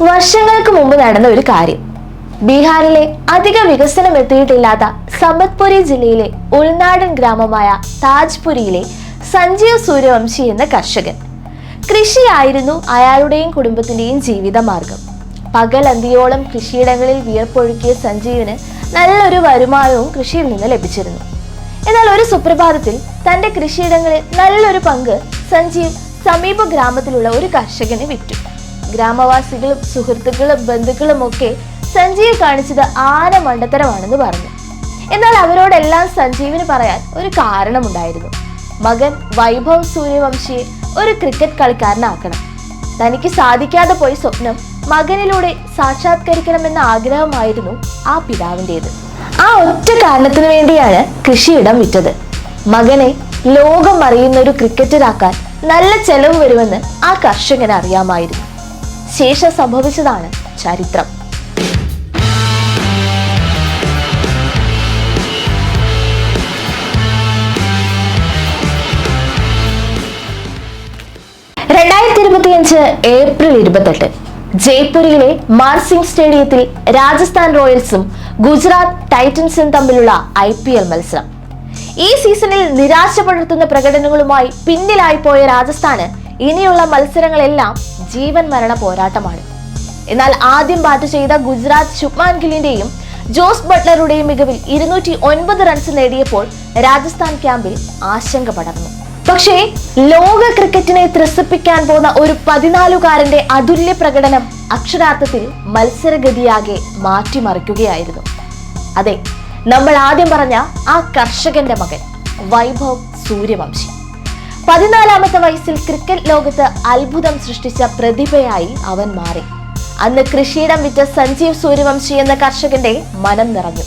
വർഷങ്ങൾക്ക് മുമ്പ് നടന്ന ഒരു കാര്യം. ബീഹാറിലെ അധിക വികസനം എത്തിയിട്ടില്ലാത്ത സമ്പത്പുരി ജില്ലയിലെ ഉൾനാടൻ ഗ്രാമമായ താജ്പുരിയിലെ സഞ്ജീവ് സൂര്യവംശി എന്ന കർഷകൻ. കൃഷിയായിരുന്നു അയാളുടെയും കുടുംബത്തിന്റെയും ജീവിതമാർഗം. പകലന്തിയോളം കൃഷിയിടങ്ങളിൽ വിയർപ്പൊഴുക്കിയ സഞ്ജീവിന് നല്ലൊരു വരുമാനവും കൃഷിയിൽ നിന്ന് ലഭിച്ചിരുന്നു. എന്നാൽ ഒരു സുപ്രഭാതത്തിൽ തന്റെ കൃഷിയിടങ്ങളിൽ നല്ലൊരു പങ്ക് സഞ്ജീവ് സമീപ ഗ്രാമത്തിലുള്ള ഒരു കർഷകന് വിറ്റു. ഗ്രാമവാസികളും സുഹൃത്തുക്കളും ബന്ധുക്കളും ഒക്കെ സഞ്ജീവ് കാണിച്ചത് ആന മണ്ടത്തരമാണെന്ന് പറഞ്ഞു. എന്നാൽ അവരോടെല്ലാം സഞ്ജീവിന് പറയാൻ ഒരു കാരണമുണ്ടായിരുന്നു. മകൻ വൈഭവ് സൂര്യവംശിയെ ഒരു ക്രിക്കറ്റ് കളിക്കാരനാക്കണം. തനിക്ക് സാധിക്കാതെ പോയ സ്വപ്നം മകനിലൂടെ സാക്ഷാത്കരിക്കണമെന്ന ആഗ്രഹമായിരുന്നു ആ പിതാവിൻ്റെത്. ആ ഒറ്റ കാരണത്തിന് വേണ്ടിയാണ് കൃഷിയിടം വിറ്റത്. മകനെ ലോകം അറിയുന്ന ഒരു ക്രിക്കറ്ററാക്കാൻ നല്ല ചെലവ് വരുമെന്ന് ആ കർഷകന് അറിയാമായിരുന്നു. ശേഷം സംഭവിച്ചതാണ് ചരിത്രം. ഏപ്രിൽ 28 ജയ്പൂരിലെ മാൻസിംഗ് സ്റ്റേഡിയത്തിൽ രാജസ്ഥാൻ റോയൽസും ഗുജറാത്ത് ടൈറ്റൻസും തമ്മിലുള്ള IPL മത്സരം. ഈ സീസണിൽ നിരാശ പടർത്തുന്ന പ്രകടനങ്ങളുമായി പിന്നിലായി പോയ രാജസ്ഥാന് ഇനിയുള്ള മത്സരങ്ങളെല്ലാം ജീവൻ മരണ പോരാട്ടമാണ്. എന്നാൽ ആദ്യം ബാറ്റ് ചെയ്ത ഗുജറാത്ത് ശുഭ്മാൻ ഗില്ലിന്റെയും ജോസ് ബട്ട്ലറുടെയും മികവിൽ 209 റൺസ് നേടിയപ്പോൾ രാജസ്ഥാൻ ക്യാമ്പിൽ ആശങ്ക പടർന്നു. പക്ഷേ ലോക ക്രിക്കറ്റിനെ ത്രസിപ്പിക്കാൻ പോകുന്ന ഒരു 14കാരന്റെ അതുല്യ പ്രകടനം അക്ഷരാർത്ഥത്തിൽ മത്സരഗതിയാകെ മാറ്റിമറിക്കുകയായിരുന്നു. അതെ, നമ്മൾ ആദ്യം പറഞ്ഞ ആ കർഷകന്റെ മകൻ വൈഭവ് സൂര്യവംശി. 14ാമത്തെ വയസ്സിൽ ക്രിക്കറ്റ് ലോകത്ത് അത്ഭുതം സൃഷ്ടിച്ച പ്രതിഭയായി അവൻ മാറി. അന്ന് കൃഷിയിടം വിറ്റ സഞ്ജീവ് സൂര്യവംശി എന്ന കർഷകന്റെ മനം നിറഞ്ഞു.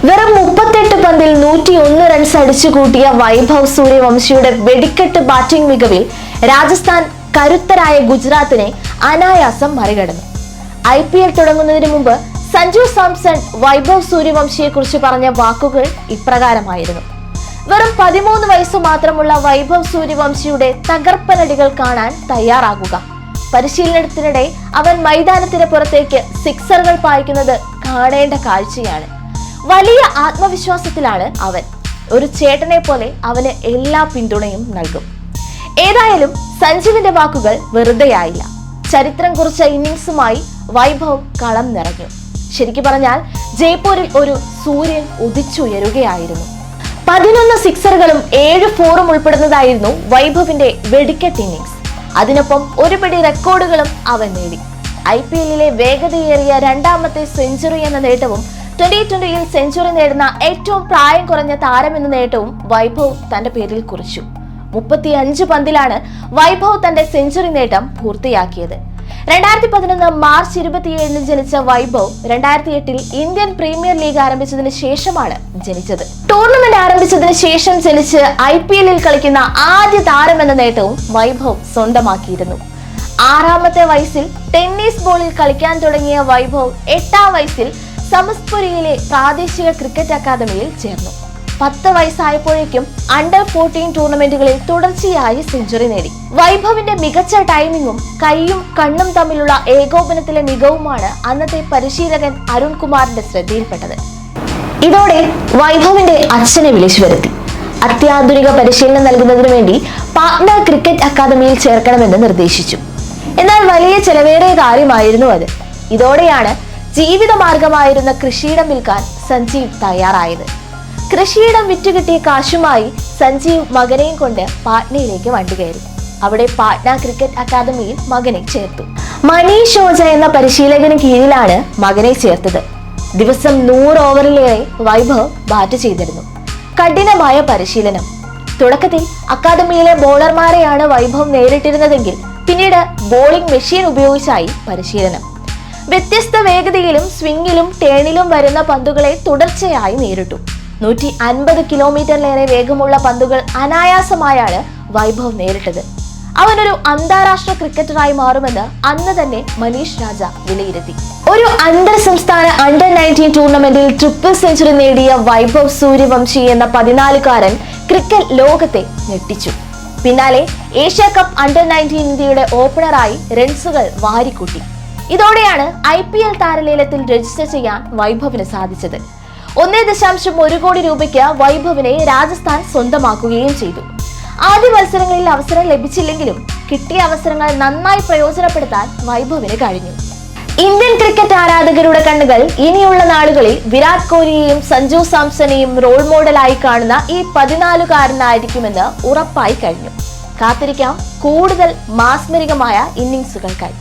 വെറും 38 പന്തിൽ 101 റൺസ് അടിച്ചുകൂട്ടിയ വൈഭവ് സൂര്യവംശിയുടെ വെടിക്കെട്ട് ബാറ്റിംഗ് മികവിൽ രാജസ്ഥാൻ കരുത്തരായ ഗുജറാത്തിനെ അനായാസം മറികടന്നു. IPL തുടങ്ങുന്നതിന് മുമ്പ് സഞ്ജു സാംസൺ വൈഭവ് സൂര്യവംശിയെ കുറിച്ച് പറഞ്ഞ വാക്കുകൾ ഇപ്രകാരമായിരുന്നു: വെറും 13 വയസ്സ് മാത്രമുള്ള വൈഭവ് സൂര്യവംശിയുടെ തകർപ്പനടികൾ കാണാൻ തയ്യാറാകുക. പരിശീലനത്തിനിടെ അവൻ മൈതാനത്തിന് പുറത്തേക്ക് സിക്സറുകൾ പായിക്കുന്നത് കാണേണ്ട കാഴ്ചയാണ്. വലിയ ആത്മവിശ്വാസത്തിലാണ് അവൻ. ഒരു ചേട്ടനെ പോലെ അവന് എല്ലാ പിന്തുണയും നൽകും. ഏതായാലും സഞ്ജുവിന്റെ വാക്കുകൾ വെറുതെയായില്ല. ചരിത്രം കുറിച്ച ഇന്നിംഗ്സുമായി വൈഭവ് കളം നിറഞ്ഞു. ശരിക്കു പറഞ്ഞാൽ ജയ്പൂരിൽ ഒരു സൂര്യൻ ഉദിച്ചുയരുകയായിരുന്നു. 11 സിക്സറുകളും 7 ഫോറും ഉൾപ്പെടുന്നതായിരുന്നു വൈഭവിന്റെ വെടിക്കെട്ട് ഇന്നിംഗ്സ്. അതിനൊപ്പം ഒരു പിടി റെക്കോർഡുകളും അവൻ നേടി. IPL-ലെ വേഗതയേറിയ 2ാമത്തെ സെഞ്ചുറി എന്ന നേട്ടവും 2020-ൽ സെഞ്ചുറി നേടുന്ന ഏറ്റവും പ്രായം കുറഞ്ഞ താരമെന്ന നേട്ടവും വൈഭവ് തന്റെ പേരിൽ കുറിച്ചു. 35 പന്തിലാണ് വൈഭവ് തന്റെ സെഞ്ചുറി നേട്ടം പൂർത്തിയാക്കിയത്. 2011 മാർച്ച് 27-ന് ജനിച്ച വൈഭവ് 2008-ൽ ഇന്ത്യൻ പ്രീമിയർ ലീഗ് ആരംഭിച്ചതിന് ശേഷമാണ് ജനിച്ചത്. ടൂർണമെന്റ് ആരംഭിച്ചതിന് ശേഷം ജനിച്ച് IPL-ൽ കളിക്കുന്ന ആദ്യ താരം എന്ന നേട്ടവും വൈഭവ് സ്വന്തമാക്കിയിരുന്നു. 6ാമത്തെ വയസ്സിൽ ടെന്നീസ് ബോളിൽ കളിക്കാൻ തുടങ്ങിയ വൈഭവ് 8ാം വയസ്സിൽ സമസ്പുരിയിലെ പ്രാദേശിക ക്രിക്കറ്റ് അക്കാദമിയിൽ ചേർന്നു. 10 വയസ്സായപ്പോഴേക്കും അണ്ടർ 14 ടൂർണമെന്റുകളിൽ തുടർച്ചയായി സെഞ്ചുറി നേടി. വൈഭവിന്റെ മികച്ച ടൈമിങ്ങും കൈയും കണ്ണും തമ്മിലുള്ള ഏകോപനത്തിലെ മികവുമാണ് അന്നത്തെ പരിശീലകൻ അരുൺ കുമാറിന്റെ ശ്രദ്ധയിൽപ്പെട്ടത്. ഇതോടെ വൈഭവിന്റെ അച്ഛനെ വിളിച്ചു വരുത്തി. അത്യാധുനിക പരിശീലനം നൽകുന്നതിനു വേണ്ടി പാട്ന ക്രിക്കറ്റ് അക്കാദമിയിൽ ചേർക്കണമെന്ന് നിർദ്ദേശിച്ചു. എന്നാൽ വലിയ ചെലവേറിയ കാര്യമായിരുന്നു അത്. ഇതോടെയാണ് ജീവിതമാർഗമായിരുന്ന കൃഷിയിടം വിൽക്കാൻ സഞ്ജീവ് തയ്യാറായത്. കൃഷിയിടം വിറ്റുകിട്ടിയ കാശുമായി സഞ്ജീവ് മകനെയും കൊണ്ട് പാട്നയിലേക്ക് വണ്ടി കയറി. അവിടെ പാട്ന ക്രിക്കറ്റ് അക്കാദമിയിൽ മകനെ ചേർത്തു. മനീഷ് ഓജ എന്ന പരിശീലകന് കീഴിലാണ് മകനെ ചേർത്തത്. ദിവസം 100 ഓവറിലേറെ വൈഭവ് ബാറ്റ് ചെയ്തിരുന്നു. കഠിനമായ പരിശീലനം. തുടക്കത്തിൽ അക്കാദമിയിലെ ബോളർമാരെയാണ് വൈഭവ് നേരിട്ടിരുന്നതെങ്കിൽ പിന്നീട് ബോളിംഗ് മെഷീൻ ഉപയോഗിച്ചായി പരിശീലനം. വ്യത്യസ്ത വേഗതയിലും സ്വിംഗിലും ടേണിലും വരുന്ന പന്തുകളെ തുടർച്ചയായി നേരിട്ടു. 150 കിലോമീറ്ററിലേറെ വേഗമുള്ള പന്തുകൾ അനായാസമായാണ് വൈഭവ് നേരിട്ടത്. അവനൊരു അന്താരാഷ്ട്ര ക്രിക്കറ്ററായി മാറുമെന്ന് അന്ന് തന്നെ മനീഷ് രാജ വിലയിരുത്തി. ഒരു അന്തർ സംസ്ഥാന അണ്ടർ 19 ടൂർണമെന്റിൽ ട്രിപ്പിൾ സെഞ്ചുറി നേടിയ വൈഭവ് സൂര്യവംശി എന്ന 14കാരൻ ക്രിക്കറ്റ് ലോകത്തെ ഞെട്ടിച്ചു. പിന്നാലെ ഏഷ്യ കപ്പ് അണ്ടർ 19 ഇന്ത്യയുടെ ഓപ്പണറായി റൺസുകൾ വാരിക്കൂട്ടി. ഇതോടെയാണ് IPL താരലേലത്തിൽ രജിസ്റ്റർ ചെയ്യാൻ വൈഭവിന് സാധിച്ചത്. 1.1 കോടി രൂപയ്ക്ക് വൈഭവിനെ രാജസ്ഥാൻ സ്വന്തമാക്കുകയും ചെയ്തു. ആദ്യ മത്സരങ്ങളിൽ അവസരം ലഭിച്ചില്ലെങ്കിലും കിട്ടിയ അവസരങ്ങൾ നന്നായി പ്രയോജനപ്പെടുത്താൻ വൈഭവിന് കഴിഞ്ഞു. ഇന്ത്യൻ ക്രിക്കറ്റ് ആരാധകരുടെ കണ്ണുകൾ ഇനിയുള്ള നാളുകളിൽ വിരാട് കോഹ്ലിയെയും സഞ്ജു സാംസണെയും റോൾ മോഡലായി കാണുന്ന ഈ 14-കാരനായിരിക്കുമെന്ന് ഉറപ്പായി കഴിഞ്ഞു. കാത്തിരിക്കാം കൂടുതൽ മാസ്മരികമായ ഇന്നിംഗ്സുകൾക്കായി.